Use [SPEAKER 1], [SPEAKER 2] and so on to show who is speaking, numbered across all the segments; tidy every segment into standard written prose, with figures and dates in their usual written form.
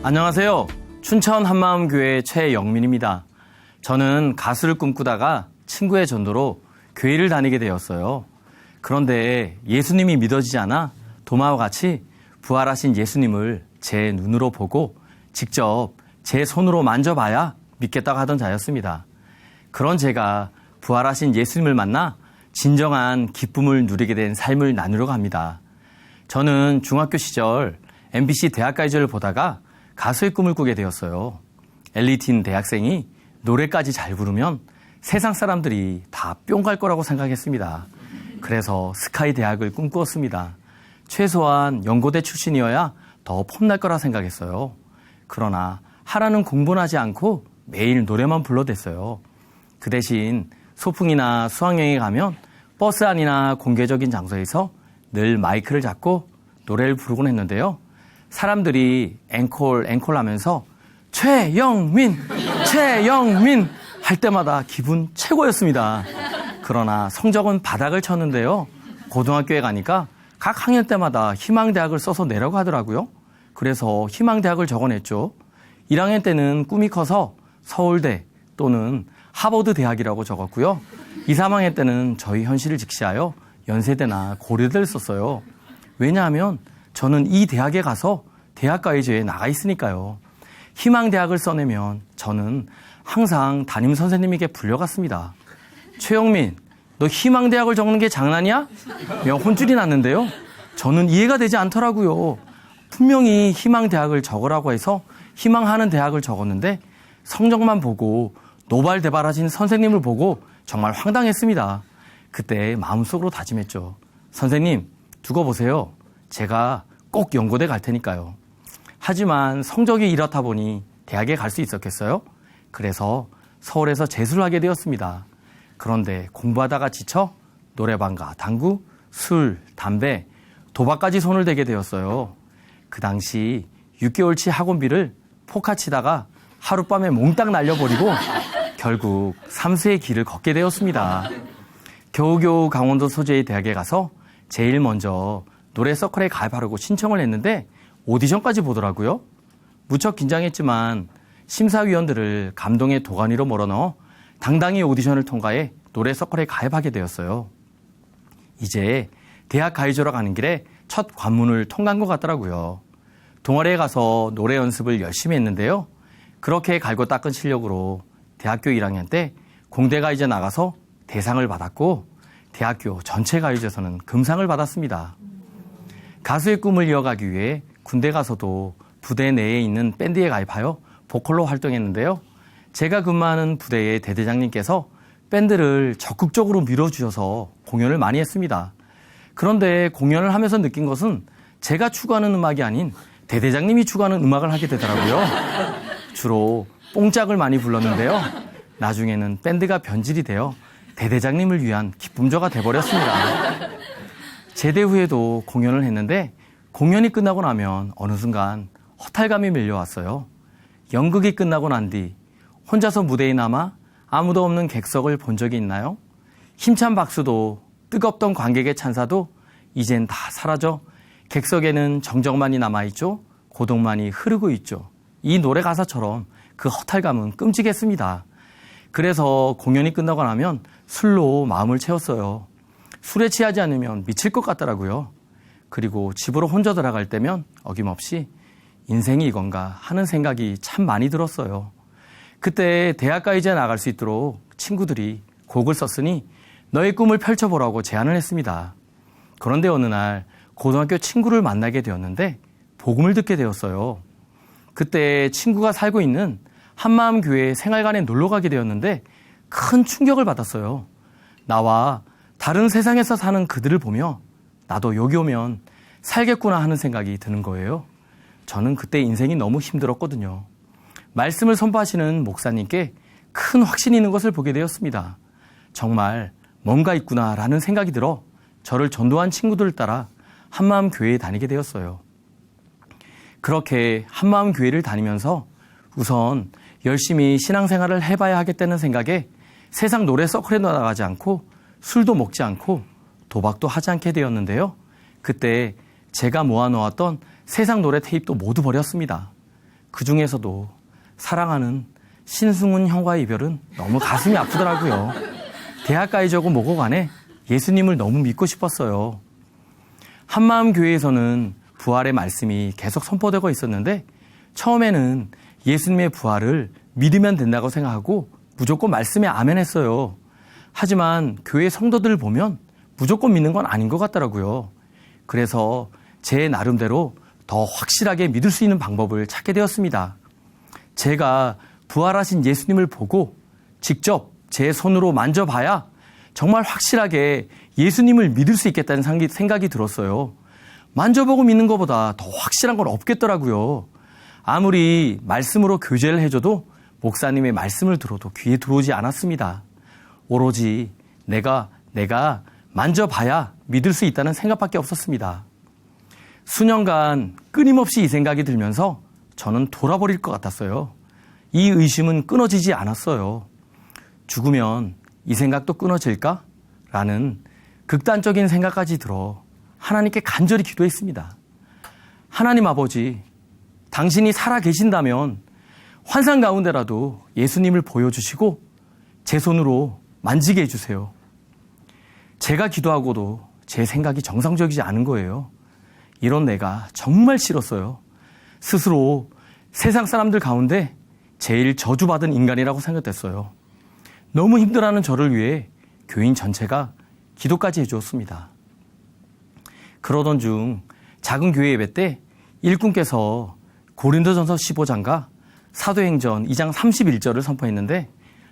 [SPEAKER 1] 안녕하세요. 춘천 한마음교회 최영민입니다. 저는 가수를 꿈꾸다가 친구의 전도로 교회를 다니게 되었어요. 그런데 예수님이 믿어지지 않아 도마와 같이 부활하신 예수님을 제 눈으로 보고 직접 제 손으로 만져봐야 믿겠다고 하던 자였습니다. 그런 제가 부활하신 예수님을 만나 진정한 기쁨을 누리게 된 삶을 나누려고 합니다. 저는 중학교 시절 MBC 대학가요제를 보다가 가수의 꿈을 꾸게 되었어요. 엘리트인 대학생이 노래까지 잘 부르면 세상 사람들이 다 뿅 갈 거라고 생각했습니다. 그래서 스카이 대학을 꿈꾸었습니다. 최소한 연고대 출신이어야 더 폼날 거라 생각했어요. 그러나 하라는 공부는 하지 않고 매일 노래만 불러댔어요. 그 대신 소풍이나 수학여행에 가면 버스 안이나 공개적인 장소에서 늘 마이크를 잡고 노래를 부르곤 했는데요. 사람들이 앵콜 하면서 최영민 할 때마다 기분 최고였습니다. 그러나 성적은 바닥을 쳤는데요. 고등학교에 가니까 각 학년 때마다 희망대학을 써서 내라고 하더라고요. 그래서 희망대학을 적어냈죠. 1학년 때는 꿈이 커서 서울대 또는 하버드 대학이라고 적었고요. 2, 3학년 때는 저희 현실을 직시하여 연세대나 고려대를 썼어요. 왜냐하면 저는 이 대학에 가서 대학가요제에 나가 있으니까요. 희망대학을 써내면 저는 항상 담임 선생님에게 불려갔습니다. 최영민, 너 희망대학을 적는 게 장난이야? 혼쭐이 났는데요. 저는 이해가 되지 않더라고요. 분명히 희망대학을 적으라고 해서 희망하는 대학을 적었는데 성적만 보고 노발대발하신 선생님을 보고 정말 황당했습니다. 그때 마음속으로 다짐했죠. 선생님, 두고 보세요. 제가 꼭 연고대 갈 테니까요. 하지만 성적이 이렇다 보니 대학에 갈 수 있었겠어요? 그래서 서울에서 재수를 하게 되었습니다. 그런데 공부하다가 지쳐 노래방과 당구, 술, 담배, 도박까지 손을 대게 되었어요. 그 당시 6개월치 학원비를 포카치다가 하룻밤에 몽땅 날려버리고 결국 삼수의 길을 걷게 되었습니다. 겨우겨우 강원도 소재의 대학에 가서 제일 먼저 노래 서클에 가입하려고 신청을 했는데 오디션까지 보더라고요. 무척 긴장했지만 심사위원들을 감동의 도가니로 몰아넣어 당당히 오디션을 통과해 노래 서클에 가입하게 되었어요. 이제 대학 가요제로 가는 길에 첫 관문을 통과한 것 같더라고요. 동아리에 가서 노래 연습을 열심히 했는데요. 그렇게 갈고 닦은 실력으로 대학교 1학년 때 공대 가요제 나가서 대상을 받았고 대학교 전체 가요제에서는 금상을 받았습니다. 가수의 꿈을 이어가기 위해 군대 가서도 부대 내에 있는 밴드에 가입하여 보컬로 활동했는데요. 제가 근무하는 부대의 대대장님께서 밴드를 적극적으로 밀어주셔서 공연을 많이 했습니다. 그런데 공연을 하면서 느낀 것은 제가 추구하는 음악이 아닌 대대장님이 추구하는 음악을 하게 되더라고요. 주로 뽕짝을 많이 불렀는데요. 나중에는 밴드가 변질이 되어 대대장님을 위한 기쁨조가 돼버렸습니다. 제대 후에도 공연을 했는데 공연이 끝나고 나면 어느 순간 허탈감이 밀려왔어요. 연극이 끝나고 난 뒤 혼자서 무대에 남아 아무도 없는 객석을 본 적이 있나요? 힘찬 박수도 뜨겁던 관객의 찬사도 이젠 다 사라져 객석에는 정적만이 남아있죠. 고독만이 흐르고 있죠. 이 노래 가사처럼 그 허탈감은 끔찍했습니다. 그래서 공연이 끝나고 나면 술로 마음을 채웠어요. 술에 취하지 않으면 미칠 것 같더라고요. 그리고 집으로 혼자 돌아갈 때면 어김없이 인생이 이건가 하는 생각이 참 많이 들었어요. 그때 대학가요제에 나갈 수 있도록 친구들이 곡을 썼으니 너의 꿈을 펼쳐보라고 제안을 했습니다. 그런데 어느 날 고등학교 친구를 만나게 되었는데 복음을 듣게 되었어요. 그때 친구가 살고 있는 한마음교회 생활관에 놀러 가게 되었는데 큰 충격을 받았어요. 나와 다른 세상에서 사는 그들을 보며 나도 여기 오면 살겠구나 하는 생각이 드는 거예요. 저는 그때 인생이 너무 힘들었거든요. 말씀을 선포하시는 목사님께 큰 확신이 있는 것을 보게 되었습니다. 정말 뭔가 있구나라는 생각이 들어 저를 전도한 친구들을 따라 한마음교회에 다니게 되었어요. 그렇게 한마음교회를 다니면서 우선 열심히 신앙생활을 해봐야 하겠다는 생각에 세상 노래 서클에 나가지 않고 술도 먹지 않고 도박도 하지 않게 되었는데요. 그때 제가 모아놓았던 세상 노래 테이프도 모두 버렸습니다. 그 중에서도 사랑하는 신승훈 형과의 이별은 너무 가슴이 아프더라고요. 대학가이저고 뭐고 간에 예수님을 너무 믿고 싶었어요. 한마음교회에서는 부활의 말씀이 계속 선포되고 있었는데 처음에는 예수님의 부활을 믿으면 된다고 생각하고 무조건 말씀에 아멘 했어요. 하지만 교회 성도들을 보면 무조건 믿는 건 아닌 것 같더라고요. 그래서 제 나름대로 더 확실하게 믿을 수 있는 방법을 찾게 되었습니다. 제가 부활하신 예수님을 보고 직접 제 손으로 만져봐야 정말 확실하게 예수님을 믿을 수 있겠다는 생각이 들었어요. 만져보고 믿는 것보다 더 확실한 건 없겠더라고요. 아무리 말씀으로 교제를 해줘도 목사님의 말씀을 들어도 귀에 들어오지 않았습니다. 오로지 내가 만져봐야 믿을 수 있다는 생각밖에 없었습니다. 수년간 끊임없이 이 생각이 들면서 저는 돌아버릴 것 같았어요. 이 의심은 끊어지지 않았어요. 죽으면 이 생각도 끊어질까? 라는 극단적인 생각까지 들어 하나님께 간절히 기도했습니다. 하나님 아버지, 당신이 살아 계신다면 환상 가운데라도 예수님을 보여주시고 제 손으로 만지게 해주세요. 제가 기도하고도 제 생각이 정상적이지 않은 거예요. 이런 내가 정말 싫었어요. 스스로 세상 사람들 가운데 제일 저주받은 인간이라고 생각됐어요. 너무 힘들어하는 저를 위해 교인 전체가 기도까지 해주었습니다. 그러던 중 작은 교회 예배 때 일꾼께서 고린도전서 15장과 사도행전 2장 31절을 선포했는데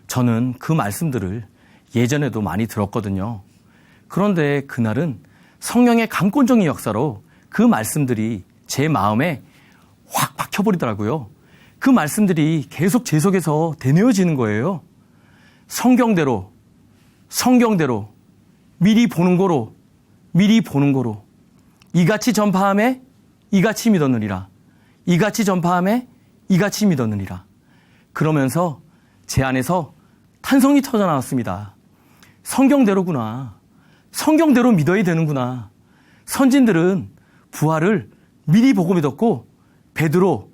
[SPEAKER 1] 저는 그 말씀들을 예전에도 많이 들었거든요. 그런데 그날은 성령의 강권적인 역사로 그 말씀들이 제 마음에 확 박혀버리더라고요. 그 말씀들이 계속 제 속에서 되뇌어지는 거예요. 성경대로 미리 보는 거로 이같이 전파함에 이같이 믿었느니라. 이같이 전파함에 이같이 믿었느니라. 그러면서 제 안에서 탄성이 터져 나왔습니다. 성경대로구나. 성경대로 믿어야 되는구나. 선진들은 부활을 미리 보고 믿었고 베드로,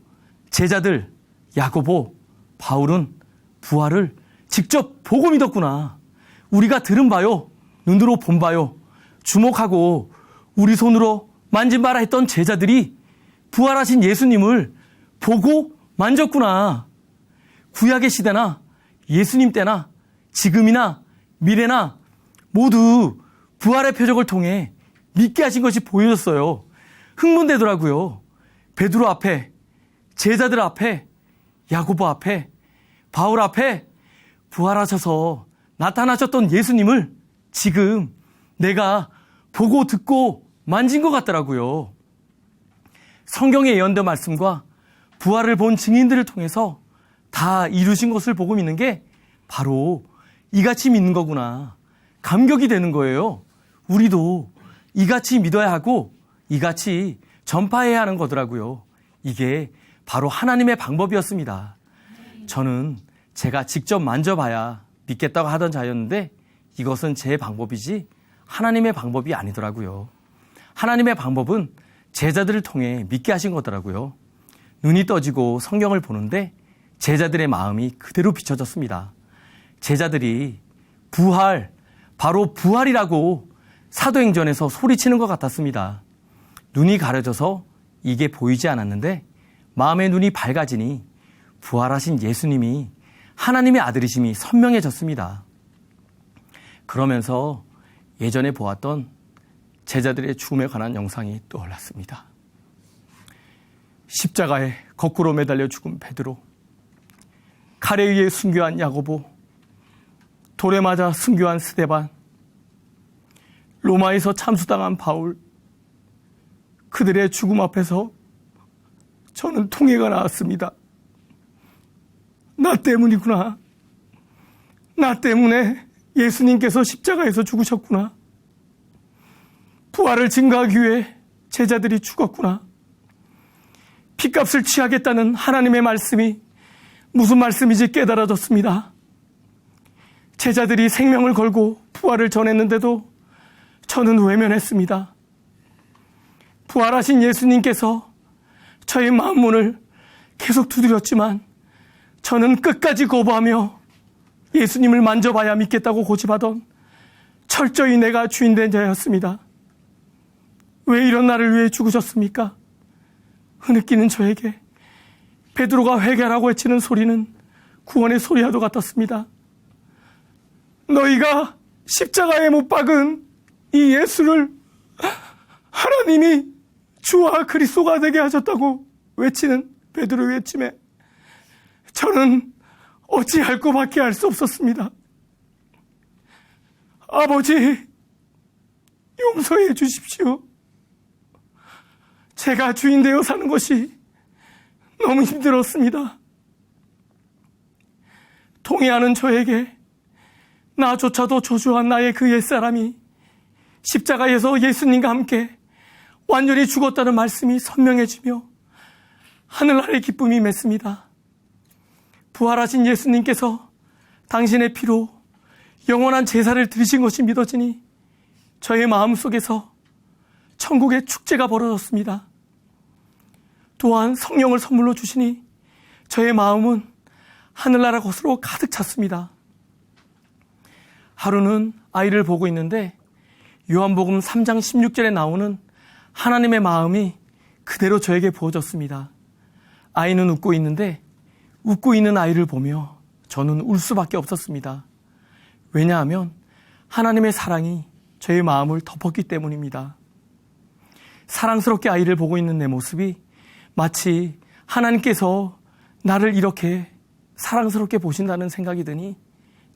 [SPEAKER 1] 제자들, 야고보, 바울은 부활을 직접 보고 믿었구나. 우리가 들은 바요, 눈으로 본 바요, 주목하고 우리 손으로 만진 바라 했던 제자들이 부활하신 예수님을 보고 만졌구나. 구약의 시대나 예수님 때나 지금이나 미래나 모두 부활의 표적을 통해 믿게 하신 것이 보여졌어요. 흥분되더라고요. 베드로 앞에, 제자들 앞에, 야고보 앞에, 바울 앞에 부활하셔서 나타나셨던 예수님을 지금 내가 보고 듣고 만진 것 같더라고요. 성경의 예언된 말씀과 부활을 본 증인들을 통해서 다 이루신 것을 보고 믿는 게 바로 이같이 믿는 거구나. 감격이 되는 거예요. 우리도 이같이 믿어야 하고 이같이 전파해야 하는 거더라고요. 이게 바로 하나님의 방법이었습니다. 저는 제가 직접 만져봐야 믿겠다고 하던 자였는데 이것은 제 방법이지 하나님의 방법이 아니더라고요. 하나님의 방법은 제자들을 통해 믿게 하신 거더라고요. 눈이 떠지고 성경을 보는데 제자들의 마음이 그대로 비춰졌습니다. 제자들이 바로 부활이라고 사도행전에서 소리치는 것 같았습니다. 눈이 가려져서 이게 보이지 않았는데 마음의 눈이 밝아지니 부활하신 예수님이 하나님의 아들이심이 선명해졌습니다. 그러면서 예전에 보았던 제자들의 죽음에 관한 영상이 떠올랐습니다. 십자가에 거꾸로 매달려 죽은 베드로, 칼에 의해 순교한 야고보, 돌에 맞아 순교한 스데반, 로마에서 참수당한 바울, 그들의 죽음 앞에서 저는 통해가 나왔습니다. 나 때문이구나. 나 때문에 예수님께서 십자가에서 죽으셨구나. 부활을 증거하기 위해 제자들이 죽었구나. 핏값을 취하겠다는 하나님의 말씀이 무슨 말씀인지 깨달아졌습니다. 제자들이 생명을 걸고 부활을 전했는데도 저는 외면했습니다. 부활하신 예수님께서 저의 마음문을
[SPEAKER 2] 계속 두드렸지만 저는 끝까지 거부하며 예수님을 만져봐야 믿겠다고 고집하던 철저히 내가 주인된 자였습니다. 왜 이런 나를 위해 죽으셨습니까? 흐느끼는 저에게 베드로가 회개하라고 외치는 소리는 구원의 소리와도 같았습니다. 너희가 십자가에 못 박은 이 예수를 하나님이 주와 그리스도가 되게 하셨다고 외치는 베드로의 외침에 저는 어찌할 것밖에 알 수 없었습니다. 아버지, 용서해 주십시오. 제가 주인 되어 사는 것이 너무 힘들었습니다. 동의하는 저에게 나조차도 저주한 나의 그 옛사람이 십자가에서 예수님과 함께 완전히 죽었다는 말씀이 선명해지며 하늘나라의 기쁨이 맺습니다. 부활하신 예수님께서 당신의 피로 영원한 제사를 드리신 것이 믿어지니 저의 마음속에서 천국의 축제가 벌어졌습니다. 또한 성령을 선물로 주시니 저의 마음은 하늘나라 것으로 가득 찼습니다. 하루는 아이를 보고 있는데 요한복음 3장 16절에 나오는 하나님의 마음이 그대로 저에게 부어졌습니다. 아이는 웃고 있는데 웃고 있는 아이를 보며 저는 울 수밖에 없었습니다. 왜냐하면 하나님의 사랑이 저의 마음을 덮었기 때문입니다. 사랑스럽게 아이를 보고 있는 내 모습이 마치 하나님께서 나를 이렇게 사랑스럽게 보신다는 생각이 드니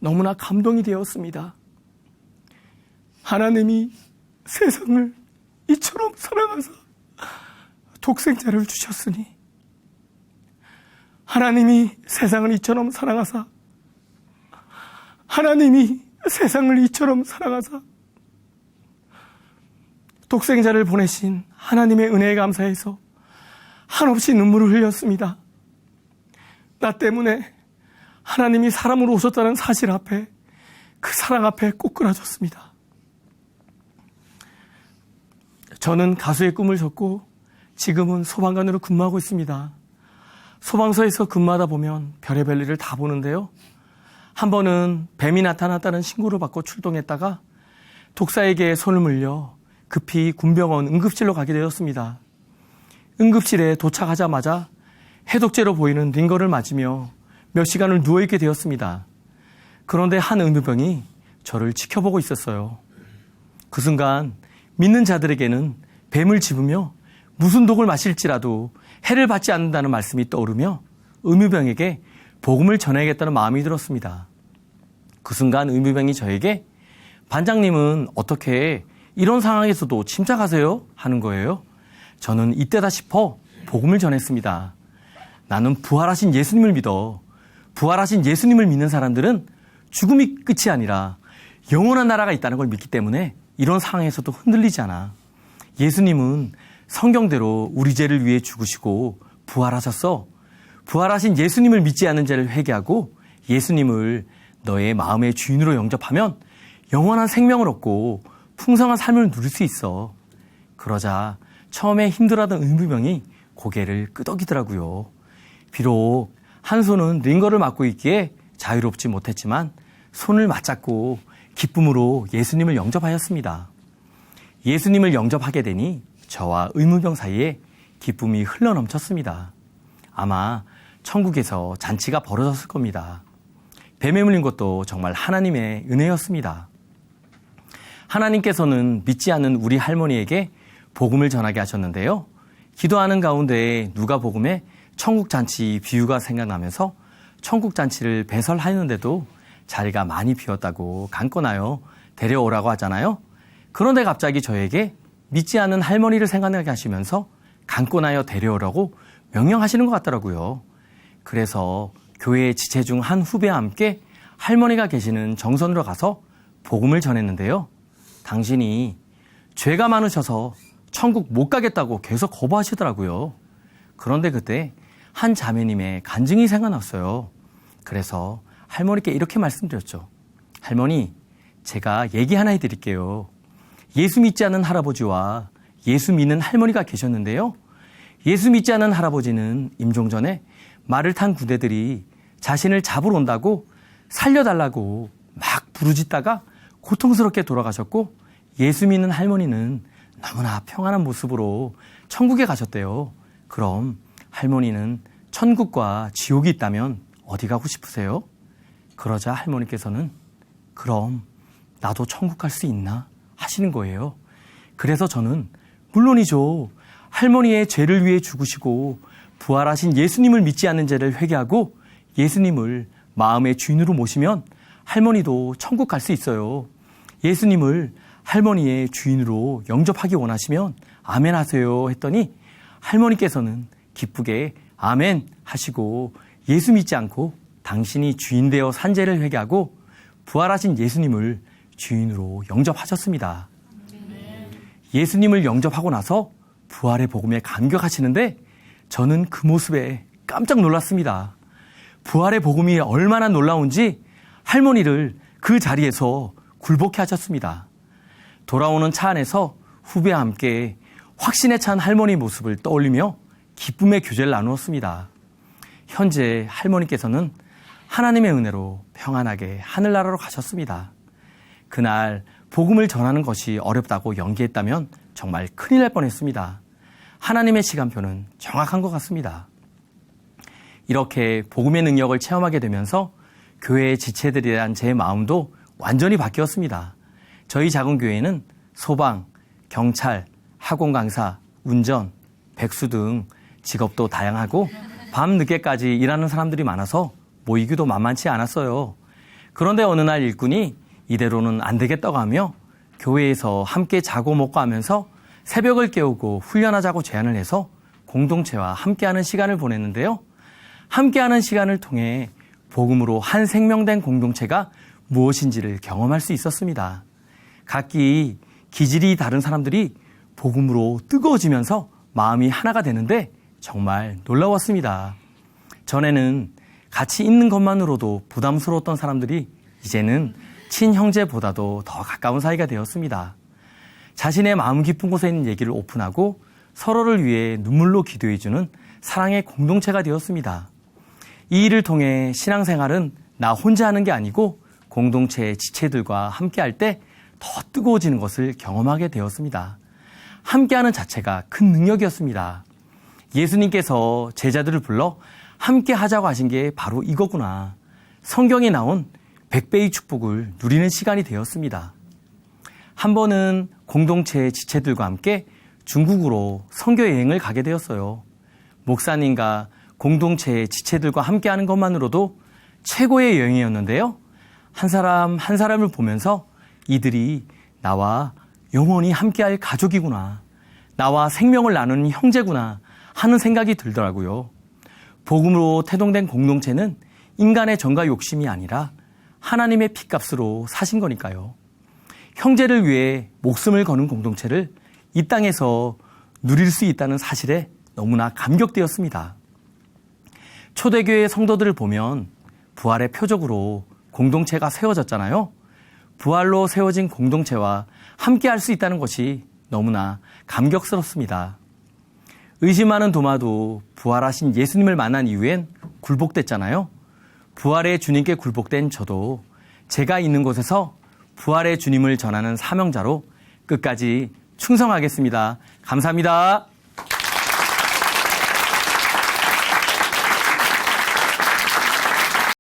[SPEAKER 2] 너무나 감동이 되었습니다. 하나님이 세상을 이처럼 사랑하사 독생자를 주셨으니 하나님이 세상을 이처럼 사랑하사 하나님이 세상을 이처럼 사랑하사 독생자를 보내신 하나님의 은혜에 감사해서 한없이 눈물을 흘렸습니다. 나 때문에 하나님이 사람으로 오셨다는 사실 앞에 그 사랑 앞에 꼬꾸라졌습니다. 저는 가수의 꿈을 졌고 지금은 소방관으로 근무하고 있습니다. 소방서에서 근무하다 보면 별의별 일을 다 보는데요. 한 번은 뱀이 나타났다는 신고를 받고 출동했다가 독사에게 손을 물려 급히 군병원 응급실로 가게 되었습니다. 응급실에 도착하자마자 해독제로 보이는 링거를 맞으며 몇 시간을 누워있게 되었습니다. 그런데 한 의무병이 저를 지켜보고 있었어요. 그 순간 믿는 자들에게는 뱀을 집으며 무슨 독을 마실지라도 해를 받지 않는다는 말씀이 떠오르며 의무병에게 복음을 전해야겠다는 마음이 들었습니다. 그 순간 의무병이 저에게 반장님은 어떻게 이런 상황에서도 침착하세요? 하는 거예요. 저는 이때다 싶어 복음을 전했습니다. 나는 부활하신 예수님을 믿어. 부활하신 예수님을 믿는 사람들은 죽음이 끝이 아니라 영원한 나라가 있다는 걸 믿기 때문에 이런 상황에서도 흔들리지 않아. 예수님은 성경대로 우리 죄를 위해 죽으시고 부활하셨어. 부활하신 예수님을 믿지 않는 자를 회개하고 예수님을 너의 마음의 주인으로 영접하면 영원한 생명을 얻고 풍성한 삶을 누릴 수 있어. 그러자 처음에 힘들어하던 의무병이 고개를 끄덕이더라고요. 비록 한 손은 링거를 맞고 있기에 자유롭지 못했지만 손을 맞잡고 기쁨으로 예수님을 영접하였습니다. 예수님을 영접하게 되니 저와 의무병 사이에 기쁨이 흘러넘쳤습니다. 아마 천국에서 잔치가 벌어졌을 겁니다. 뱀에 물린 것도 정말 하나님의 은혜였습니다. 하나님께서는 믿지 않는 우리 할머니에게 복음을 전하게 하셨는데요. 기도하는 가운데 누가복음에 천국잔치 비유가 생각나면서 천국잔치를 배설하였는데도 자리가 많이 비었다고 강권하여 데려오라고 하잖아요. 그런데 갑자기 저에게 믿지 않는 할머니를 생각나게 하시면서 강권하여 데려오라고 명령하시는 것 같더라고요. 그래서 교회 지체 중 한 후배와 함께 할머니가 계시는 정선으로 가서 복음을 전했는데요. 당신이 죄가 많으셔서 천국 못 가겠다고 계속 거부하시더라고요. 그런데 그때 한 자매님의 간증이 생각났어요. 그래서 할머니께 이렇게 말씀드렸죠. 할머니, 제가 얘기 하나 해드릴게요. 예수 믿지 않는 할아버지와 예수 믿는 할머니가 계셨는데요. 예수 믿지 않는 할아버지는 임종 전에
[SPEAKER 1] 말을 탄 군대들이 자신을 잡으러 온다고 살려달라고 막 부르짖다가 고통스럽게 돌아가셨고, 예수 믿는 할머니는 너무나 평안한 모습으로 천국에 가셨대요. 그럼 할머니는 천국과 지옥이 있다면 어디 가고 싶으세요? 그러자 할머니께서는 그럼 나도 천국 갈 수 있나 하시는 거예요. 그래서 저는 물론이죠. 할머니의 죄를 위해 죽으시고 부활하신 예수님을 믿지 않는 죄를 회개하고 예수님을 마음의 주인으로 모시면 할머니도 천국 갈 수 있어요. 예수님을 할머니의 주인으로 영접하기 원하시면 아멘 하세요 했더니 할머니께서는 기쁘게 아멘 하시고 예수 믿지 않고 당신이 주인 되어 산 죄를 회개하고 부활하신 예수님을 주인으로 영접하셨습니다. 예수님을 영접하고 나서 부활의 복음에 감격하시는데 저는 그 모습에 깜짝 놀랐습니다. 부활의 복음이 얼마나 놀라운지 할머니를 그 자리에서 굴복해 하셨습니다. 돌아오는 차 안에서 후배와 함께 확신에 찬 할머니 모습을 떠올리며 기쁨의 교제를 나누었습니다. 현재 할머니께서는 하나님의 은혜로 평안하게 하늘나라로 가셨습니다. 그날 복음을 전하는 것이 어렵다고 연기했다면 정말 큰일 날 뻔했습니다. 하나님의 시간표는 정확한 것 같습니다. 이렇게 복음의 능력을 체험하게 되면서 교회의 지체들에 대한 제 마음도 완전히 바뀌었습니다. 저희 작은 교회는 소방, 경찰, 학원 강사, 운전, 백수 등 직업도 다양하고 밤 늦게까지 일하는 사람들이 많아서 모이기도 만만치 않았어요. 그런데 어느 날 일꾼이 이대로는 안 되겠다고 하며 교회에서 함께 자고 먹고 하면서 새벽을 깨우고 훈련하자고 제안을 해서 공동체와 함께하는 시간을 보냈는데요. 함께하는 시간을 통해 복음으로 한 생명된 공동체가 무엇인지를 경험할 수 있었습니다. 각기 기질이 다른 사람들이 복음으로 뜨거워지면서 마음이 하나가 되는데 정말 놀라웠습니다. 전에는 같이 있는 것만으로도 부담스러웠던 사람들이 이제는 친형제보다도 더 가까운 사이가 되었습니다. 자신의 마음 깊은 곳에 있는 얘기를 오픈하고 서로를 위해 눈물로 기도해주는 사랑의 공동체가 되었습니다. 이 일을 통해 신앙생활은 나 혼자 하는 게 아니고 공동체의 지체들과 함께할 때 더 뜨거워지는 것을 경험하게 되었습니다. 함께하는 자체가 큰 능력이었습니다. 예수님께서 제자들을 불러 함께 하자고 하신 게 바로 이거구나. 성경에 나온 100배의 축복을 누리는 시간이 되었습니다. 한 번은 공동체의 지체들과 함께 중국으로 선교 여행을 가게 되었어요. 목사님과 공동체의 지체들과 함께하는 것만으로도 최고의 여행이었는데요. 한 사람 한 사람을 보면서 이들이 나와 영원히 함께할 가족이구나. 나와 생명을 나누는 형제구나 하는 생각이 들더라고요. 복음으로 태동된 공동체는 인간의 정과 욕심이 아니라 하나님의 핏값으로 사신 거니까요. 형제를 위해 목숨을 거는 공동체를 이 땅에서 누릴 수 있다는 사실에 너무나 감격되었습니다. 초대교회 성도들을 보면 부활의 표적으로 공동체가 세워졌잖아요. 부활로 세워진 공동체와 함께 할 수 있다는 것이 너무나 감격스럽습니다. 의심하는 도마도 부활하신 예수님을 만난 이후엔 굴복됐잖아요. 부활의 주님께 굴복된 저도 제가 있는 곳에서 부활의 주님을 전하는 사명자로 끝까지 충성하겠습니다. 감사합니다.